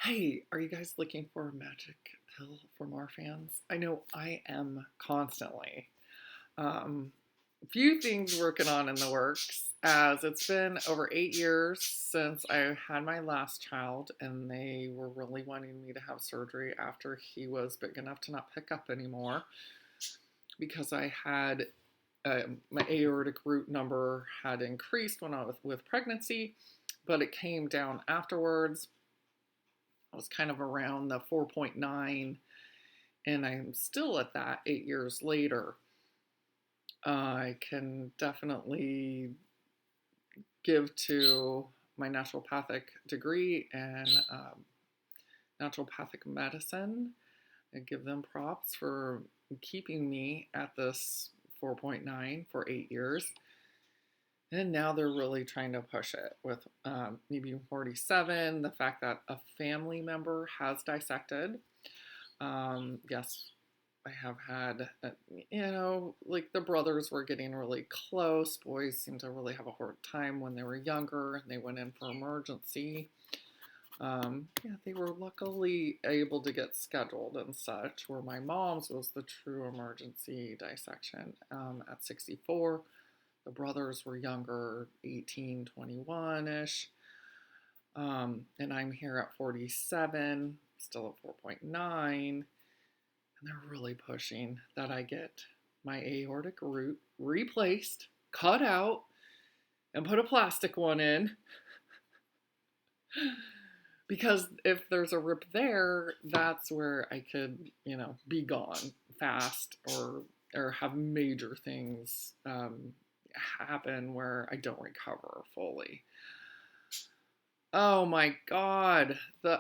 Hey, are you guys looking for a magic pill for Marfans? I know I am constantly. Um, Few things working on in the works, as it's been over 8 years since I had my last child, and they were really wanting me to have surgery after he was big enough to not pick up anymore because I had my aortic root number had increased when I was with pregnancy, but it came down afterwards. I was kind of around the 4.9, and I'm still at that 8 years later. I can definitely give to my naturopathic degree and naturopathic medicine. I give them props for keeping me at this 4.9 for 8 years. And now they're really trying to push it with me being 47, the fact that a family member has dissected. Yes, I have had, like the brothers were getting really close. Boys seemed to really have a hard time when they were younger. They went in for emergency. Yeah, they were luckily able to get scheduled and such, where my mom's was the true emergency dissection at 64. The brothers were younger, 18, 21-ish. And I'm here at 47, still at 4.9. And they're really pushing that I get my aortic root replaced, cut out, and put a plastic one in. Because if there's a rip there, that's where I could, be gone fast or have major things happen where I don't recover fully. Oh my God, the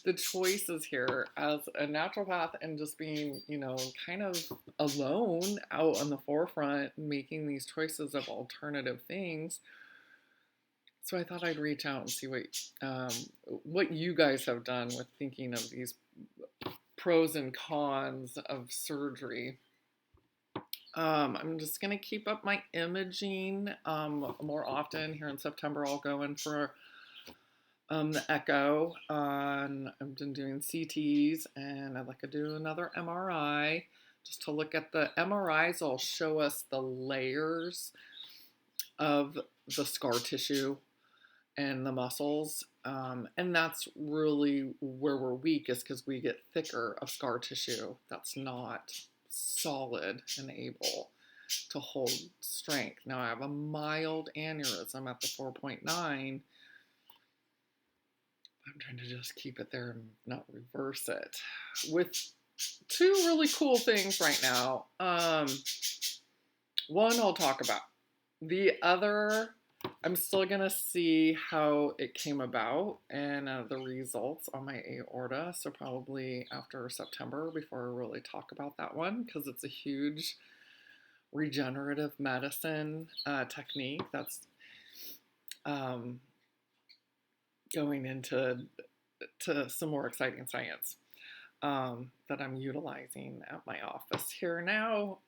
the choices here as a naturopath and just being, kind of alone out on the forefront, making these choices of alternative things. So I thought I'd reach out and see what you guys have done with thinking of these pros and cons of surgery. I'm just going to keep up my imaging more often. Here in September, I'll go in for the echo. I've been doing CTs, and I'd like to do another MRI just to look at the MRIs. Will show us the layers of the scar tissue and the muscles. And that's really where we're weak, is because we get thicker of scar tissue that's not solid and able to hold strength. Now I have a mild aneurysm at the 4.9. I'm trying to just keep it there and not reverse it. With two really cool things right now. One I'll talk about. The other, I'm still going to see how it came about and the results on my aorta. So probably after September before I really talk about that one, because it's a huge regenerative medicine technique that's going into some more exciting science that I'm utilizing at my office here now.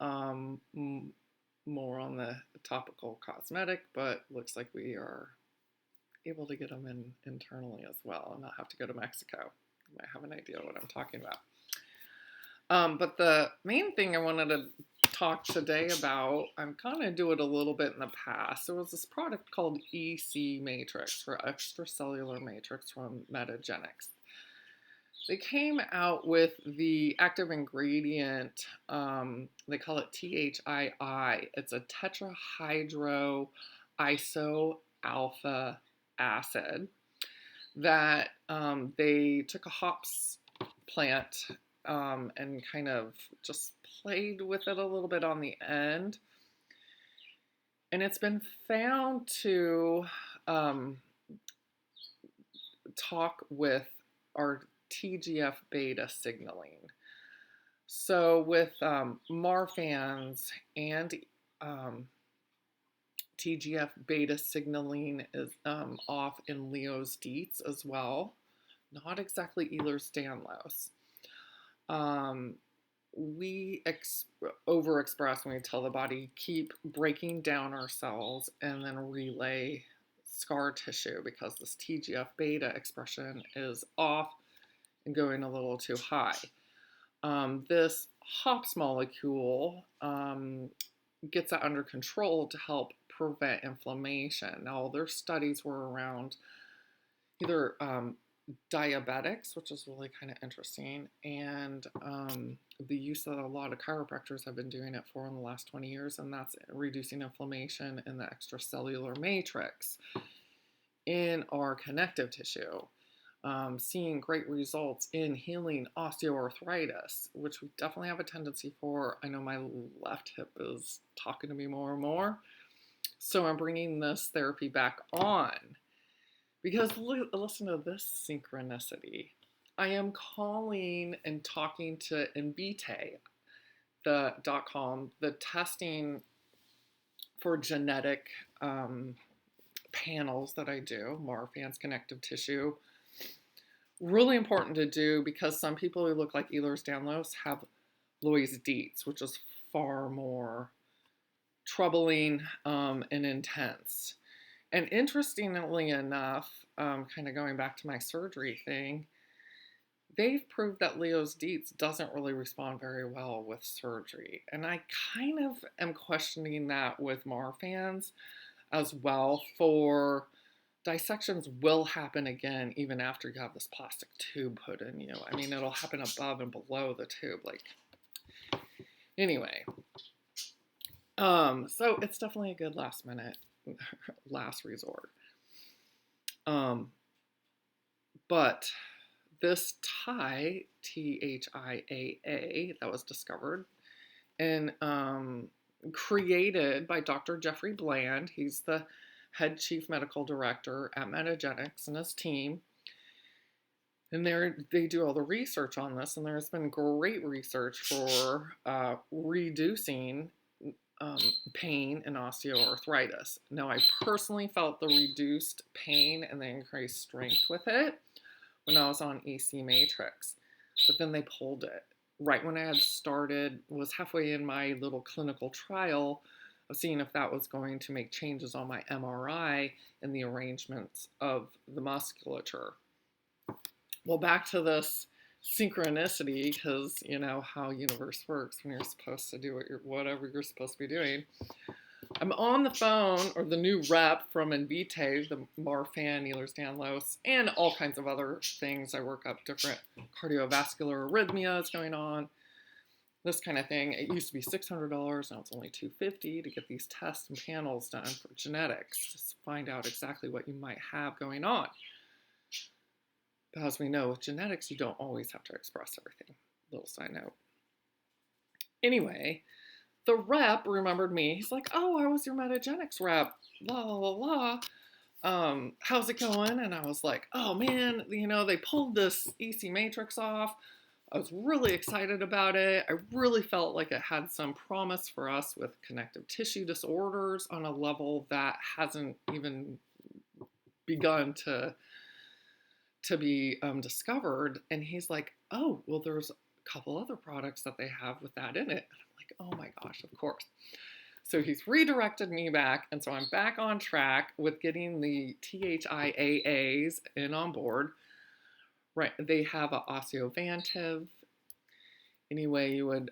More on the topical cosmetic, but looks like we are able to get them in internally as well and not have to go to Mexico. You might have an idea what I'm talking about. But the main thing I wanted to talk today about, I'm going to do it a little bit in the past. There was this product called EC Matrix, for extracellular matrix, from Metagenics. They came out with the active ingredient, they call it THIAA. It's a tetrahydroisoalpha acid that they took a hops plant and kind of just played with it a little bit on the end. And it's been found to talk with our TGF beta signaling. So with Marfans and TGF beta signaling is off in Leo's Dietz as well. Not exactly Ehlers-Danlos. We overexpress when we tell the body keep breaking down our cells and then relay scar tissue because this TGF-beta expression is off and going a little too high. This hops molecule gets that under control to help prevent inflammation. Now, their studies were around either diabetics, which is really kind of interesting, and the use that a lot of chiropractors have been doing it for in the last 20 years, and that's reducing inflammation in the extracellular matrix in our connective tissue. Seeing great results in healing osteoarthritis, which we definitely have a tendency for. I know my left hip is talking to me more and more, so I'm bringing this therapy back on. Because listen to this synchronicity. I am calling and talking to Invitae, .com, the testing for genetic panels that I do, Marfan's connective tissue. Really important to do because some people who look like Ehlers-Danlos have Loey's Dietz, which is far more troubling and intense. And interestingly enough, kind of going back to my surgery thing, they've proved that Leo's Dietz doesn't really respond very well with surgery. And I kind of am questioning that with Marfan's as well. For dissections will happen again even after you have this plastic tube put in you. I mean, it'll happen above and below the tube. Anyway. So it's definitely a good last resort. But this THIAA that was discovered and created by Dr. Jeffrey Bland, he's the head chief medical director at Metagenics, and his team. And they do all the research on this, and there's been great research for reducing pain and osteoarthritis. Now, I personally felt the reduced pain and the increased strength with it when I was on EC Matrix, but then they pulled it right when I had started, was halfway in my little clinical trial of seeing if that was going to make changes on my MRI and the arrangements of the musculature. Well, back to this synchronicity, because you know how universe works when you're supposed to do whatever you're supposed to be doing. I'm on the phone, or the new rep from Invitae, the Marfan, Ehlers-Danlos, and all kinds of other things. I work up different cardiovascular arrhythmias going on, this kind of thing. It used to be $600, now it's only $250 to get these tests and panels done for genetics, just to find out exactly what you might have going on. But as we know, with genetics, you don't always have to express everything. Little side note. Anyway, the rep remembered me. He's like, oh, I was your Metagenics rep. La, la, la, la. How's it going? And I was like, oh, man, you know, they pulled this EC matrix off. I was really excited about it. I really felt like it had some promise for us with connective tissue disorders on a level that hasn't even begun to be discovered. And he's like, oh, well, there's a couple other products that they have with that in it. And I'm like, oh my gosh, of course. So he's redirected me back, and so I'm back on track with getting the THIAAs in on board. Right, they have an osteovantive. Anyway, you would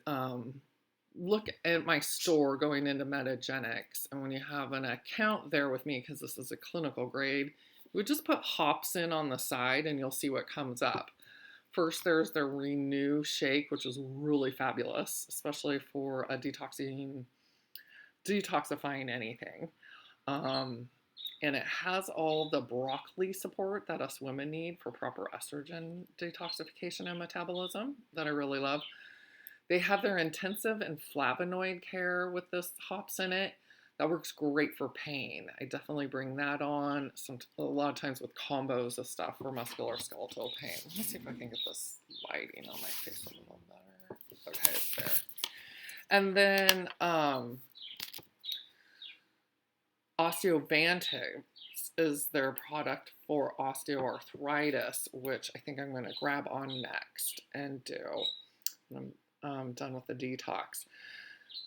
look at my store going into Metagenics, and when you have an account there with me, because this is a clinical grade, we just put hops in on the side and you'll see what comes up. First, there's their Renew Shake, which is really fabulous, especially for a detoxifying anything. And it has all the broccoli support that us women need for proper estrogen detoxification and metabolism that I really love. They have their intensive and flavonoid care with this hops in it. That works great for pain. I definitely bring that on a lot of times with combos of stuff for musculoskeletal pain. Let me see if I can get this lighting on my face a little better. Okay, it's there. And then Osteovantive is their product for osteoarthritis, which I think I'm going to grab on next and do. I'm done with the detox.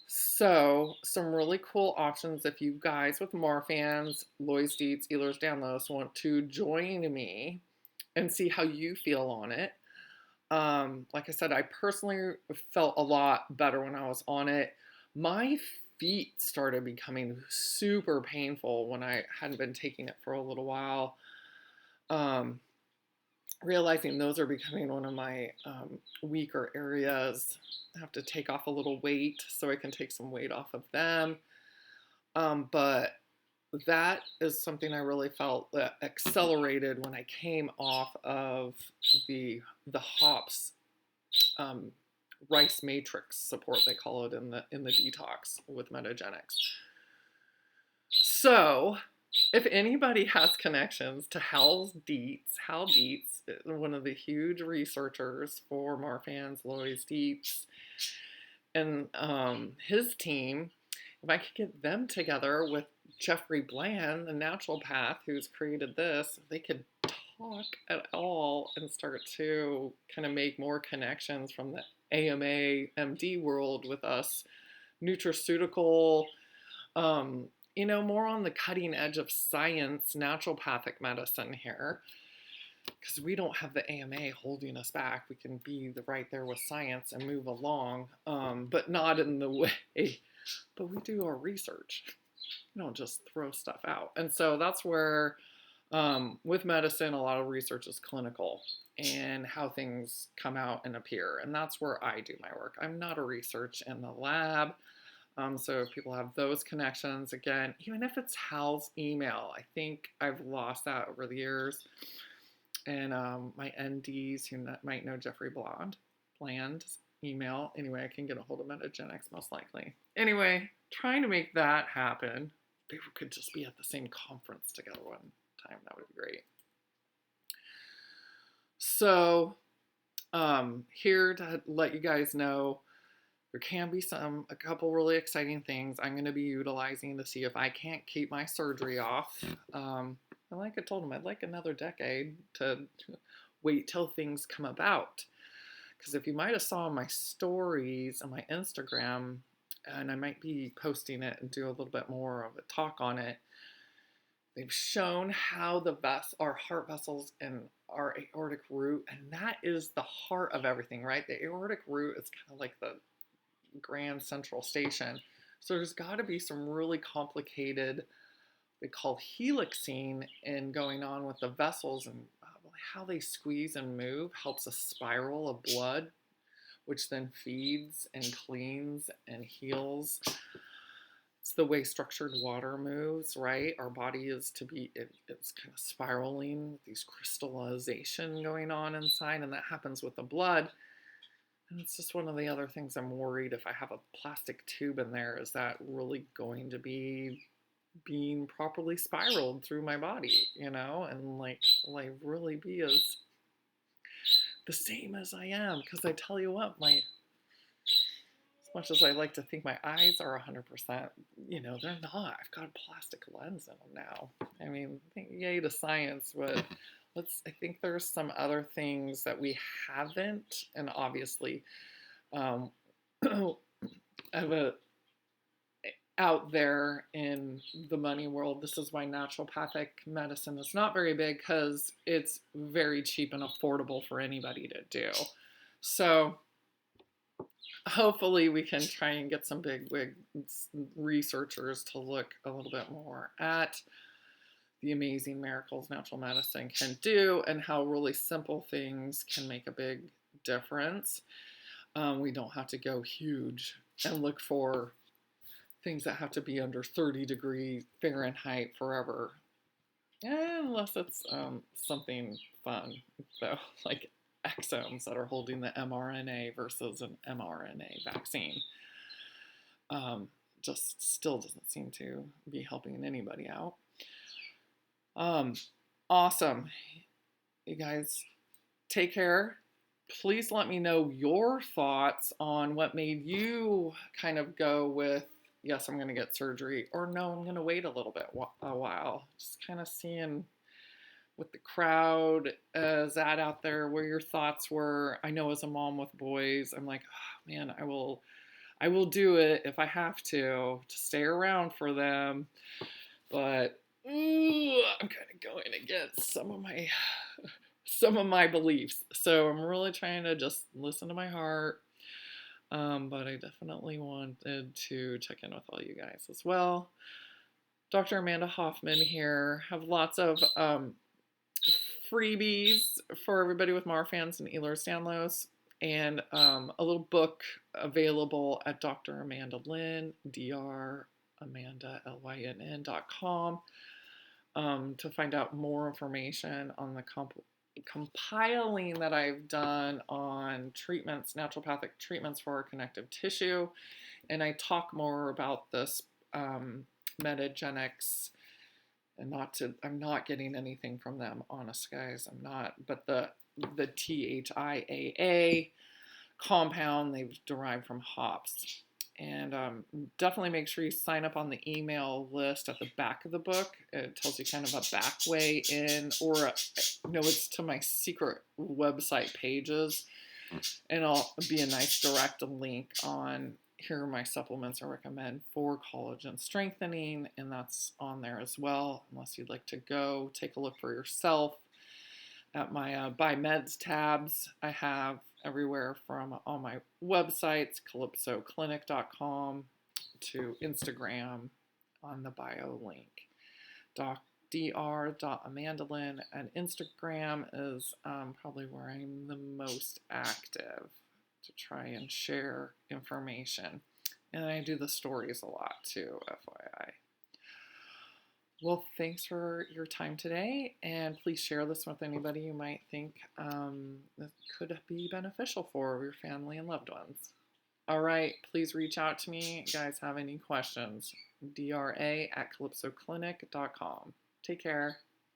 So, some really cool options if you guys with Marfans, Loey's, Dietz, Ehlers, Danlos want to join me and see how you feel on it. Like I said, I personally felt a lot better when I was on it. My feet started becoming super painful when I hadn't been taking it for a little while. Realizing those are becoming one of my weaker areas. I have to take off a little weight so I can take some weight off of them. But that is something I really felt that accelerated when I came off of the hops rice matrix support, they call it in the detox with Metagenics. So if anybody has connections to Hal Dietz, one of the huge researchers for Marfan's, Loey's, Dietz, and his team, if I could get them together with Jeffrey Bland, the naturopath who's created this, they could talk at all and start to kind of make more connections from the AMA, MD world with us, Nutriceutical, more on the cutting edge of science, naturopathic medicine here, because we don't have the AMA holding us back. We can be right there with science and move along, but not in the way, but we do our research. We don't just throw stuff out. And so that's where, with medicine, a lot of research is clinical and how things come out and appear. And that's where I do my work. I'm not a research in the lab. So if people have those connections, again, even if it's Hal's email, I think I've lost that over the years. And my NDs who might know Jeffrey Bland's email. Anyway, I can get a hold of Metagenics most likely. Anyway, trying to make that happen. If we could just be at the same conference together one time, that would be great. So here to let you guys know, there can be a couple really exciting things I'm going to be utilizing to see if I can't keep my surgery off. And like I told him, I'd like another decade to wait till things come about. Because if you might have saw my stories on my Instagram, and I might be posting it and do a little bit more of a talk on it, they've shown how our heart vessels and our aortic root, and that is the heart of everything, right? The aortic root is kind of like the grand central station. So there's got to be some really complicated, they call helixing, and going on with the vessels, and how they squeeze and move helps a spiral of blood, which then feeds and cleans and heals. It's the way structured water moves, right? Our body is it's kind of spiraling with these crystallization going on inside, and that happens with the blood. And it's just one of the other things I'm worried if I have a plastic tube in there, is that really going to be being properly spiraled through my body, and will I really be as the same as I am? Because I tell you what, as much as I like to think my eyes are 100%, they're not. I've got a plastic lens in them now. I mean, yay to science, but I think there's some other things that we haven't, and obviously, out there in the money world, this is why naturopathic medicine is not very big, because it's very cheap and affordable for anybody to do. So hopefully we can try and get some big wig researchers to look a little bit more at the amazing miracles natural medicine can do and how really simple things can make a big difference. We don't have to go huge and look for things that have to be under 30 degrees Fahrenheit forever, unless it's something fun, though, like exomes that are holding the mRNA versus an mRNA vaccine. Just still doesn't seem to be helping anybody out. Awesome. You guys take care. Please let me know your thoughts on what made you kind of go with, yes, I'm going to get surgery, or no, I'm going to wait a little bit, a while. Just kind of seeing what the crowd is at out there, where your thoughts were. I know as a mom with boys, I'm like, oh, man, I will do it if I have to stay around for them. But I'm kind of going against some of my beliefs. So I'm really trying to just listen to my heart. But I definitely wanted to check in with all you guys as well. Dr. Amanda Hoffman here. Have lots of freebies for everybody with Marfan's and Ehlers-Danlos, and a little book available at Dr. Amanda Lynn, dramandalynn.com, to find out more information on the compiling that I've done on treatments, naturopathic treatments for connective tissue. And I talk more about this Metagenics, and I'm not getting anything from them, honest guys, I'm not, but the THIAA compound they've derived from hops. And definitely make sure you sign up on the email list at the back of the book. It tells you kind of a back way in, or no, it's to my secret website pages, and it'll be a nice direct link on here are my supplements I recommend for collagen strengthening, and that's on there as well, unless you'd like to go take a look for yourself at my Buy Meds tabs I have everywhere from on my websites, calypsoclinic.com, to Instagram on the bio link. dr.amandalyn, and Instagram is probably where I'm the most active to try and share information. And I do the stories a lot too, FYI. Well, thanks for your time today, and please share this with anybody you might think that could be beneficial for your family and loved ones. All right, please reach out to me. You guys have any questions? dra@calypsoclinic.com. Take care.